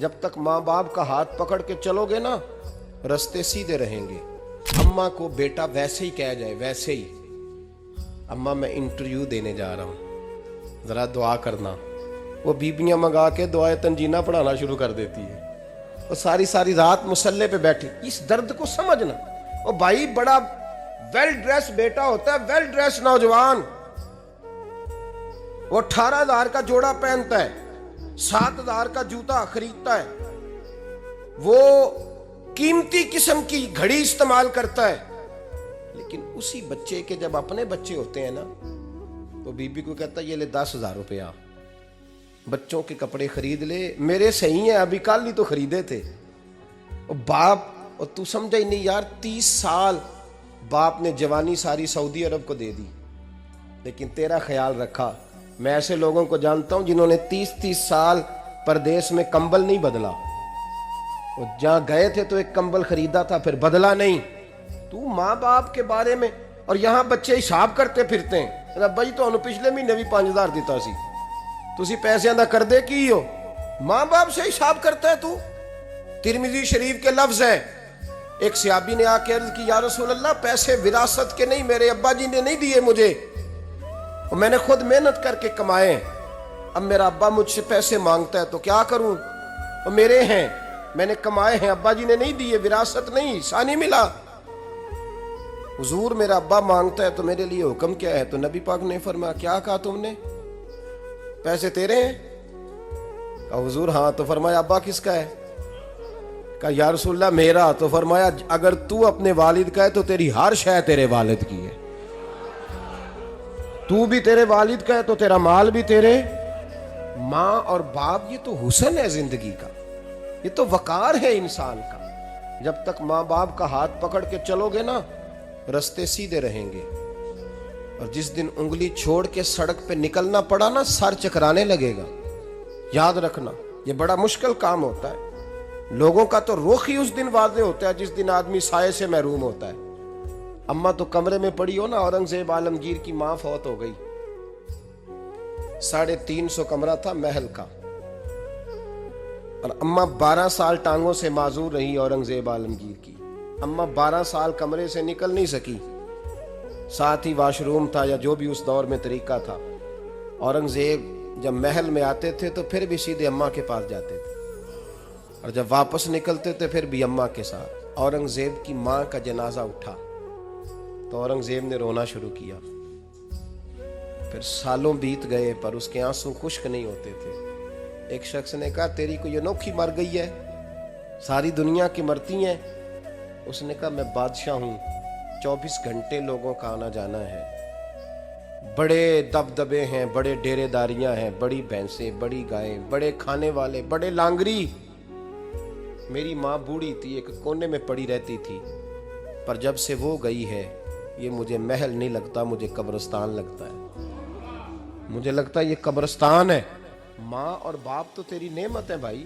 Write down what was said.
جب تک ماں باپ کا ہاتھ پکڑ کے چلو گے نا رستے سیدھے رہیں گے۔ اماں کو بیٹا ویسے ہی کہہ جائے، ویسے ہی، اماں میں انٹرویو دینے جا رہا ہوں، ذرا دعا کرنا، وہ بیبیاں منگا کے دعائے تنجینہ پڑھانا شروع کر دیتی ہے، وہ ساری ساری رات مصلے پہ بیٹھی۔ اس درد کو سمجھنا۔ وہ بھائی بڑا ویل ڈریس بیٹا ہوتا ہے، ویل ڈریس نوجوان، وہ 18,000 کا جوڑا پہنتا ہے، 7,000 کا جوتا خریدتا ہے، وہ قیمتی قسم کی گھڑی استعمال کرتا ہے، لیکن اسی بچے کے جب اپنے بچے ہوتے ہیں نا تو بی بی کو کہتا ہے یہ لے 10,000 روپیہ، بچوں کے کپڑے خرید لے، میرے صحیح ہیں ابھی کل ہی تو خریدے تھے۔ اور باپ، اور تو سمجھا ہی نہیں یار، 30 سال باپ نے جوانی ساری سعودی عرب کو دے دی، لیکن تیرا خیال رکھا۔ میں ایسے لوگوں کو جانتا ہوں جنہوں نے 30 سال پردیس میں کمبل نہیں بدلا، وہ جہاں گئے تھے تو ایک کمبل خریدا تھا پھر بدلا نہیں۔ تو ماں باپ کے بارے میں، اور یہاں بچے حساب کرتے پھرتے ہیں، بھائی تو پچھلے مہینے بھی 5,000 دیتا سی، تسی پیسے نہ کر دے کی ہو، ماں باپ سے حساب کرتا ہے تو۔ ترمذی شریف کے لفظ ہیں، ایک صحابی نے آ کے عرض کی یا رسول اللہ پیسے وراثت کے نہیں، میرے ابا جی نے نہیں دیے مجھے، اور میں نے خود محنت کر کے کمائے، اب میرا ابا مجھ سے پیسے مانگتا ہے تو کیا کروں، اور میرے ہیں، میں نے کمائے ہیں، ابا جی نے نہیں دیے، وراثت نہیں، حصہ نہیں ملا۔ حضور میرا ابا مانگتا ہے تو میرے لیے حکم کیا ہے؟ تو نبی پاک نے فرمایا کیا کہا تم نے؟ پیسے تیرے ہیں؟ کہا حضور ہاں۔ تو فرمایا ابا کس کا ہے؟ کہا یا رسول اللہ میرا۔ تو فرمایا اگر تو اپنے والد کا ہے تو تیری ہر شے تیرے والد کی ہے، تو بھی تیرے والد کا ہے تو تیرا مال بھی تیرے۔ ماں اور باپ یہ تو حسن ہے زندگی کا، یہ تو وقار ہے انسان کا۔ جب تک ماں باپ کا ہاتھ پکڑ کے چلو گے نا رستے سیدھے رہیں گے، اور جس دن انگلی چھوڑ کے سڑک پہ نکلنا پڑا نا سر چکرانے لگے گا۔ یاد رکھنا یہ بڑا مشکل کام ہوتا ہے۔ لوگوں کا تو رخ ہی اس دن واضح ہوتا ہے جس دن آدمی سائے سے محروم ہوتا ہے۔ اماں تو کمرے میں پڑی ہو نا، اورنگزیب عالمگیر کی ماں فوت ہو گئی، 350 کمرہ تھا محل کا، اور اماں 12 سال ٹانگوں سے معذور رہی اورنگزیب عالمگیر کی۔ اماں 12 سال کمرے سے نکل نہیں سکی، ساتھ ہی واش روم تھا یا جو بھی اس دور میں طریقہ تھا۔ اورنگزیب جب محل میں آتے تھے تو پھر بھی سیدھے اماں کے پاس جاتے تھے، اور جب واپس نکلتے تھے پھر بھی اماں کے ساتھ۔ اورنگزیب کی ماں کا جنازہ اٹھا تو اورنگزیب نے رونا شروع کیا، پھر سالوں بیت گئے پر اس کے آنسو خشک نہیں ہوتے تھے۔ ایک شخص نے کہا تیری کوئی انوکھی مر گئی ہے، ساری دنیا کی مرتی ہیں؟ اس نے کہا میں بادشاہ ہوں، 24 گھنٹے لوگوں کا آنا جانا ہے، بڑے دبدبے ہیں، بڑے ڈیرے داریاں ہیں، بڑی بھینسیں، بڑی گائیں، بڑے کھانے والے، بڑے لانگری۔ میری ماں بوڑھی تھی، ایک کونے میں پڑی رہتی تھی، پر جب سے وہ گئی ہے یہ مجھے محل نہیں لگتا، مجھے قبرستان لگتا ہے، مجھے لگتا ہے یہ قبرستان ہے۔ ماں اور باپ تو تیری نعمت ہے بھائی۔